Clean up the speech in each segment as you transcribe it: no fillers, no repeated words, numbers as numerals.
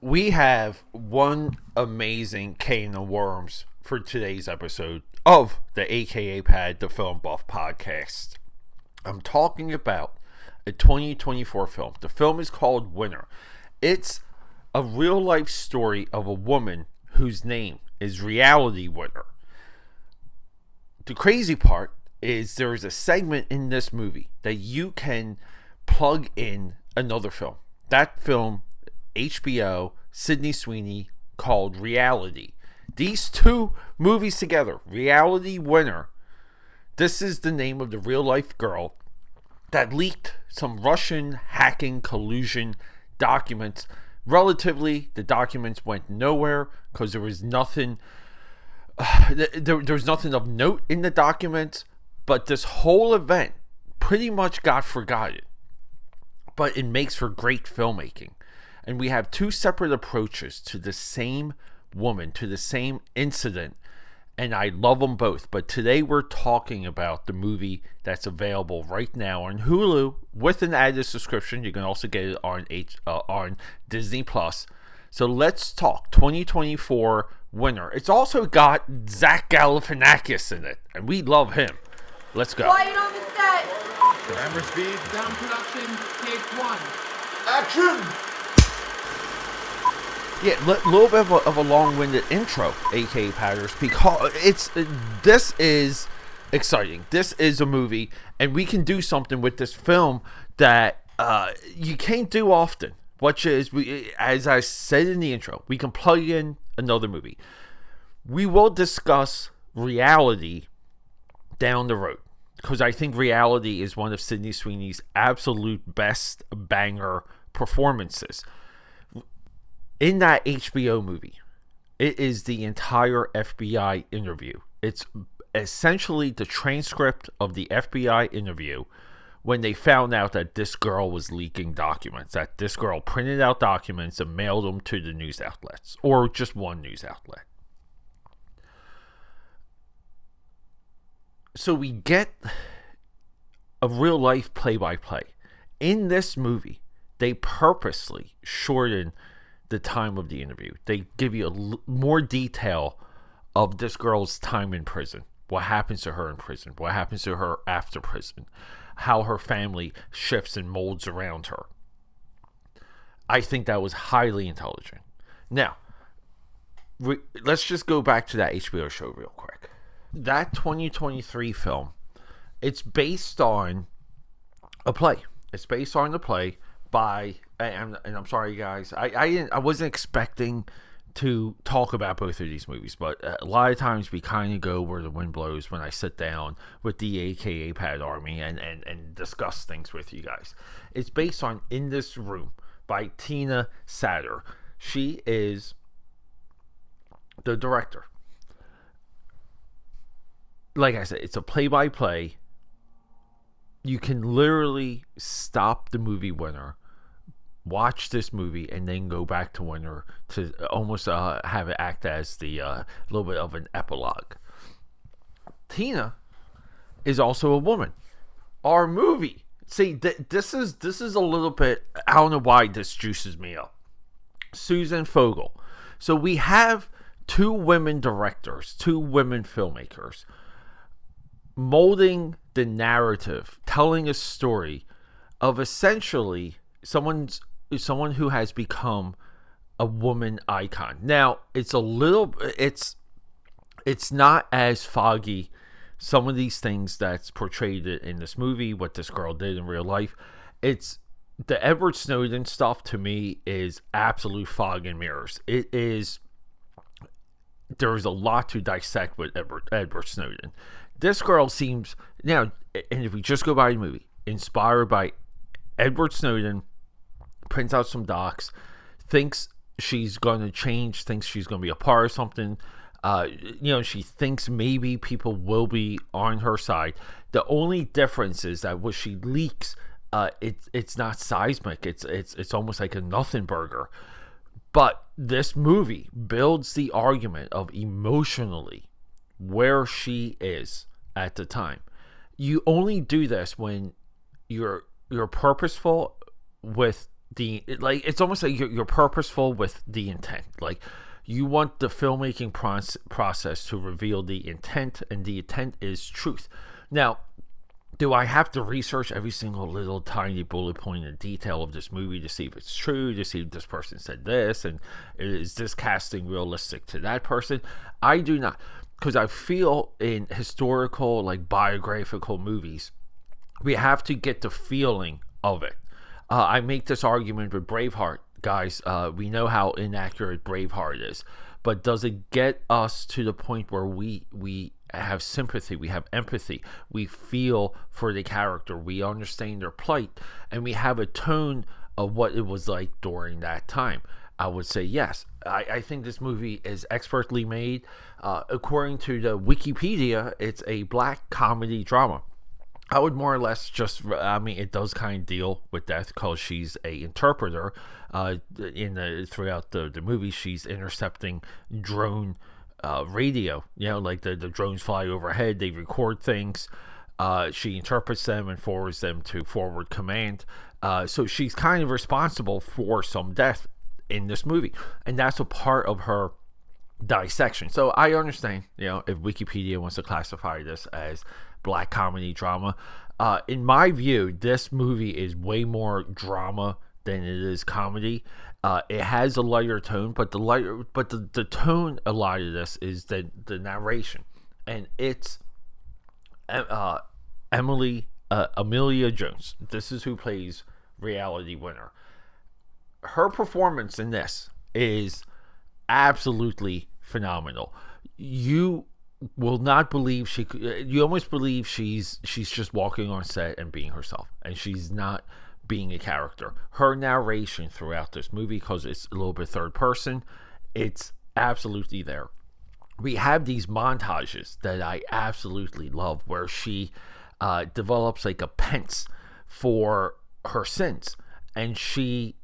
We have one amazing can of worms for today's episode of the AKAPAD The Film Buff podcast. I'm talking about a 2024 film. The film is called Winner. It's a real life story of a woman whose name is Reality Winner. The crazy part is there is a segment in this movie that you can plug in another film. That film, HBO, Sydney Sweeney, called Reality. These two movies together, Reality Winner. This is the name of the real life girl that leaked some Russian hacking collusion documents. Relatively, the documents went nowhere because there was nothing. There was nothing of note in the documents, but this whole event pretty much got forgotten. But it makes for great filmmaking. And we have two separate approaches to the same woman, to the same incident, and I love them both. But today we're talking about the movie that's available right now on Hulu with an added subscription. You can also get it on Disney Plus. So let's talk 2024 Winner. It's also got Zach Galifianakis in it, and we love him. Let's go. Quiet on the set. Camera speed. Sound production, take one. Action! Yeah, a little bit of a long-winded intro, AK Patters, because this is exciting. This is a movie, and we can do something with this film that you can't do often, which is, as I said in the intro, we can plug in another movie. We will discuss Reality down the road, because I think Reality is one of Sydney Sweeney's absolute best banger performances. In that HBO movie, it is the entire FBI interview. It's essentially the transcript of the FBI interview when they found out that this girl was leaking documents, that this girl printed out documents and mailed them to the news outlets, or just one news outlet. So we get a real life play-by-play. In this movie, they purposely shorten the time of the interview. They give you more detail of this girl's time in prison, what happens to her in prison, what happens to her after prison, how her family shifts and molds around her. I think that was highly intelligent. Now, let's just go back to that HBO show real quick. That 2023 film, it's based on a play. It's based on a play by, and I'm sorry guys, I wasn't expecting to talk about both of these movies, but a lot of times we kind of go where the wind blows when I sit down with the AKA Pad Army and discuss things with you guys. It's based on In This Room by Tina Satter. She is the director. Like I said, it's a play-by-play. You can literally stop the movie Winner, watch this movie, and then go back to Winner to almost have it act as the little bit of an epilogue. Tina is also a woman. Our movie, see, this is a little bit, I don't know why this juices me up. Susanna Fogel. So we have two women directors, two women filmmakers, molding the narrative, telling a story of essentially someone who has become a woman icon. Now, it's not as foggy, some of these things that's portrayed in this movie, what this girl did in real life. It's the Edward Snowden stuff, to me, is absolute fog and mirrors. There's a lot to dissect with Edward Snowden. This girl seems, now, and if we just go by the movie, inspired by Edward Snowden, prints out some docs, thinks she's going to change, thinks she's going to be a part of something. She thinks maybe people will be on her side. The only difference is that when she leaks, it's not seismic. It's almost like a nothing burger. But this movie builds the argument of emotionally where she is at the time. You only do this when you're purposeful with it's almost like you're purposeful with the intent. Like, you want the filmmaking process to reveal the intent, and the intent is truth. Now, do I have to research every single little tiny bullet point and detail of this movie to see if it's true, to see if this person said this, and is this casting realistic to that person? I do not, because I feel in historical, like, biographical movies, we have to get the feeling of it. I make this argument with Braveheart, guys. We know how inaccurate Braveheart is, but does it get us to the point where we have sympathy, we have empathy, we feel for the character, we understand their plight, and we have a tone of what it was like during that time? I would say yes. I think this movie is expertly made. According to the Wikipedia, it's a black comedy drama. I would more or less it does kind of deal with death because she's a interpreter. Throughout the movie, she's intercepting drone radio. Like the drones fly overhead, they record things. She interprets them and forwards them to forward command. So she's kind of responsible for some death in this movie, and that's a part of her dissection. So I understand, if Wikipedia wants to classify this as black comedy drama. In my view, this movie is way more drama than it is comedy. It has a lighter tone, but the tone a lot of this is the narration, and it's Emilia Jones. This is who plays Reality Winner. Her performance in this is absolutely phenomenal. You will not believe you almost believe she's just walking on set and being herself, and she's not being a character. Her narration throughout this movie, because it's a little bit third person, it's absolutely there. We have these montages that I absolutely love, where she develops like a penance for her sins, and she,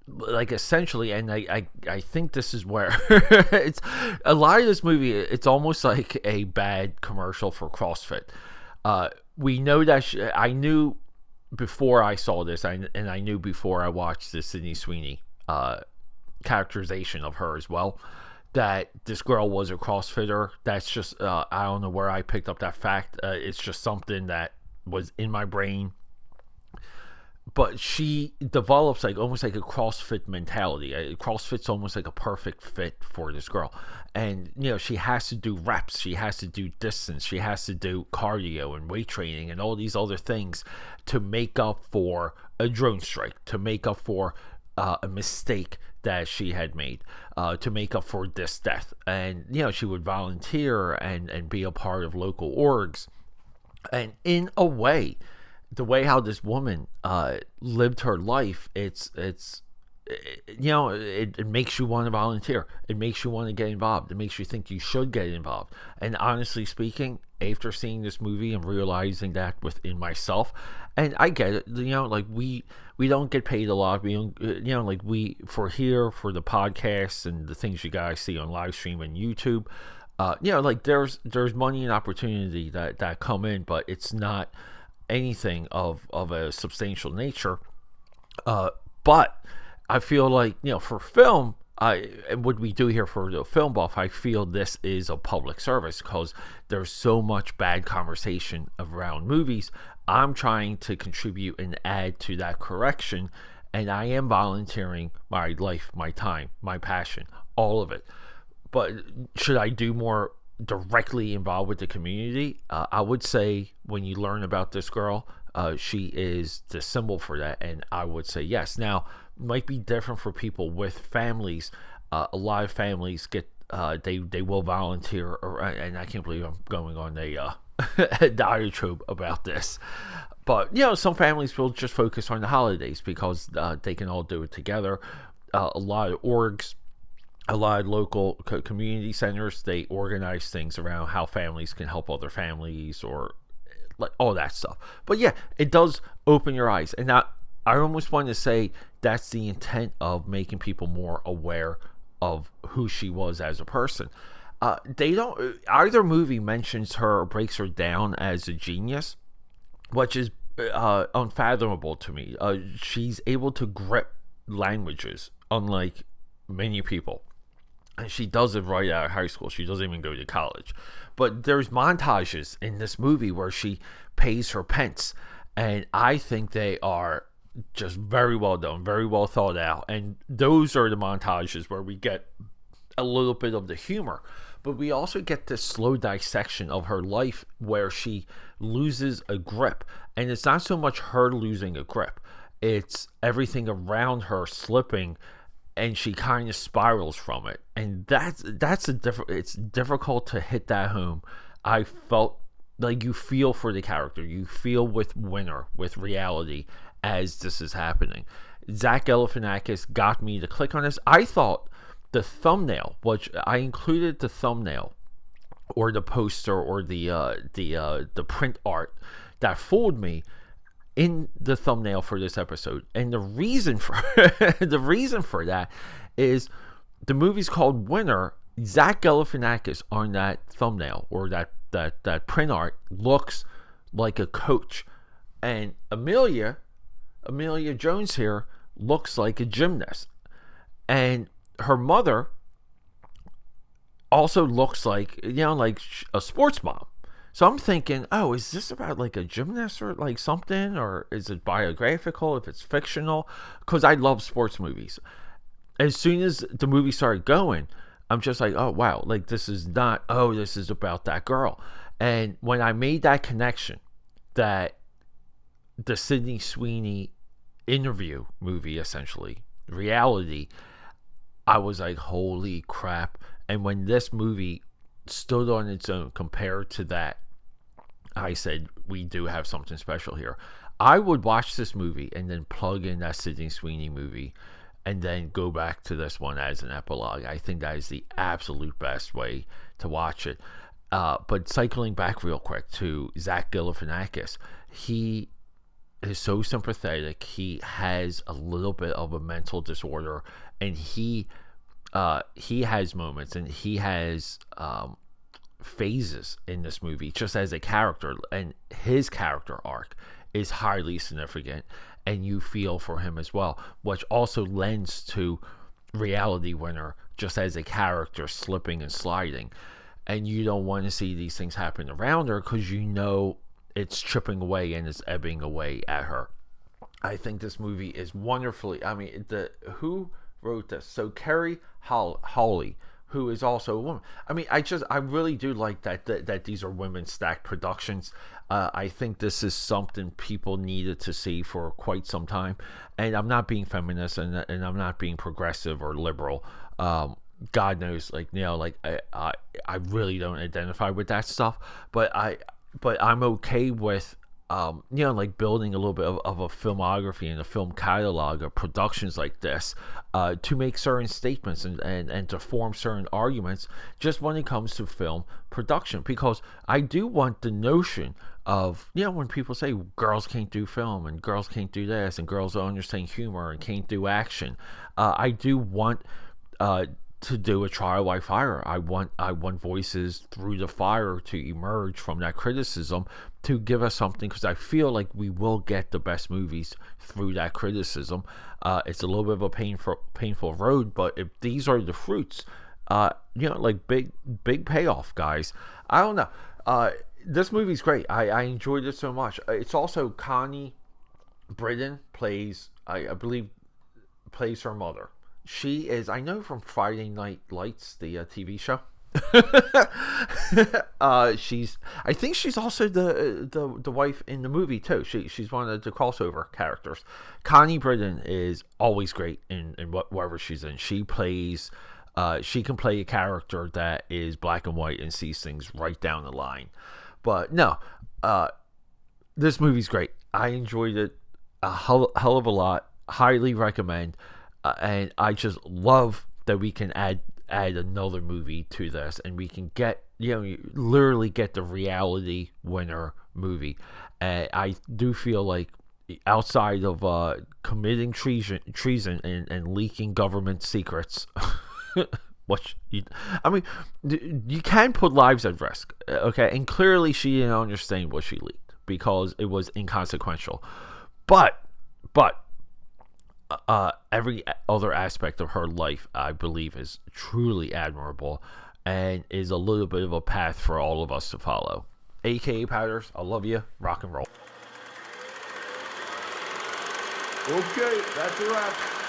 like, essentially, and I think this is where it's a lot of this movie, it's almost like a bad commercial for CrossFit. We know that I knew before I saw this, and I knew before I watched the Sydney Sweeney characterization of her as well, that this girl was a CrossFitter. That's just I don't know where I picked up that fact. It's just something that was in my brain. But she develops almost like a CrossFit mentality. CrossFit's almost like a perfect fit for this girl. And, she has to do reps. She has to do distance. She has to do cardio and weight training and all these other things to make up for a drone strike, to make up for a mistake that she had made, to make up for this death. And, she would volunteer and be a part of local orgs. And in a way, the way how this woman lived her life, it makes you want to volunteer. It makes you want to get involved. It makes you think you should get involved. And honestly speaking, after seeing this movie and realizing that within myself, and I get it, we don't get paid a lot. We don't, for the podcasts and the things you guys see on live stream and YouTube, there's money and opportunity that come in, but it's not anything of a substantial nature. But I feel like, for film, and what we do here for the Film Buff, I feel this is a public service because there's so much bad conversation around movies. I'm trying to contribute and add to that correction, and I am volunteering my life, my time, my passion, all of it. But should I do more directly involved with the community? I would say when you learn about this girl, she is the symbol for that, and I would say yes. Now, might be different for people with families. A lot of families get they will volunteer, and I can't believe I'm going on a diatribe about this, but some families will just focus on the holidays because they can all do it together. A lot of orgs, a lot of local community centers, they organize things around how families can help other families, or like all that stuff. But yeah, it does open your eyes, and I almost want to say that's the intent of making people more aware of who she was as a person. Either movie mentions her or breaks her down as a genius, which is unfathomable to me. She's able to grip languages unlike many people. And she does it right out of high school. She doesn't even go to college. But there's montages in this movie where she pays her pence. And I think they are just very well done, very well thought out. And those are the montages where we get a little bit of the humor. But we also get this slow dissection of her life where she loses a grip. And it's not so much her losing a grip. It's everything around her slipping, and she kind of spirals from it. And it's difficult to hit that home. I felt like you feel for the character. You feel with Winter, with reality, as this is happening. Zach Galifianakis got me to click on this. I thought the thumbnail, which I included the thumbnail or the poster or the print art that fooled me in the thumbnail for this episode. And the reason for that is the movie's called Winter. Zach Galifianakis on that thumbnail or that print art looks like a coach, and Emilia Jones here looks like a gymnast, and her mother also looks like like a sports mom. So I'm thinking, oh, is this about like a gymnast or like something? Or is it biographical if it's fictional? Because I love sports movies. As soon as the movie started going, I'm just like, oh, wow. Like, this is not, this is about that girl. And when I made that connection, that the Sydney Sweeney interview movie, essentially, reality, I was like, holy crap. And when this movie stood on its own compared to that, I said, we do have something special here. I would watch this movie and then plug in that Sydney Sweeney movie and then go back to this one as an epilogue. I think that is the absolute best way to watch it. But cycling back real quick to Zach Galifianakis, he is so sympathetic. He has a little bit of a mental disorder, and he has moments, and he has phases in this movie just as a character, and his character arc is highly significant, and you feel for him as well, which also lends to reality Winter just as a character slipping and sliding, and you don't want to see these things happen around her because it's chipping away and it's ebbing away at her. I think this movie is wonderfully, who wrote this? So Kerry Howley, who is also a woman. I really do like that these are women stacked productions. I think this is something people needed to see for quite some time. And I'm not being feminist and I'm not being progressive or liberal. God knows, I really don't identify with that stuff. But I'm okay with building a little bit of a filmography and a film catalog of productions like this to make certain statements and to form certain arguments just when it comes to film production, because I do want the notion of, when people say girls can't do film and girls can't do this and girls don't understand humor and can't do action, I do want to do a trial by fire. I want voices through the fire to emerge from that criticism to give us something, because I feel like we will get the best movies through that criticism. It's a little bit of a painful road, but if these are the fruits, big payoff, guys. I don't know. This movie's great. I enjoyed it so much. It's also Connie Britton plays, I believe, plays her mother. She is, I know from Friday Night Lights, the TV show. I think she's also the wife in the movie too. She's one of the crossover characters. Connie Britton is always great in whatever she's in. She can play a character that is black and white and sees things right down the line. But no, this movie's great. I enjoyed it a hell of a lot. Highly recommend. And I just love that we can add another movie to this, and we can get, literally get the reality Winter movie. And I do feel like outside of committing treason and leaking government secrets, you can put lives at risk, okay? And clearly she didn't understand what she leaked. because it was inconsequential. But every other aspect of her life, I believe, is truly admirable and is a little bit of a path for all of us to follow. AKA Powders, I love you. Rock and roll. Okay, that's a wrap.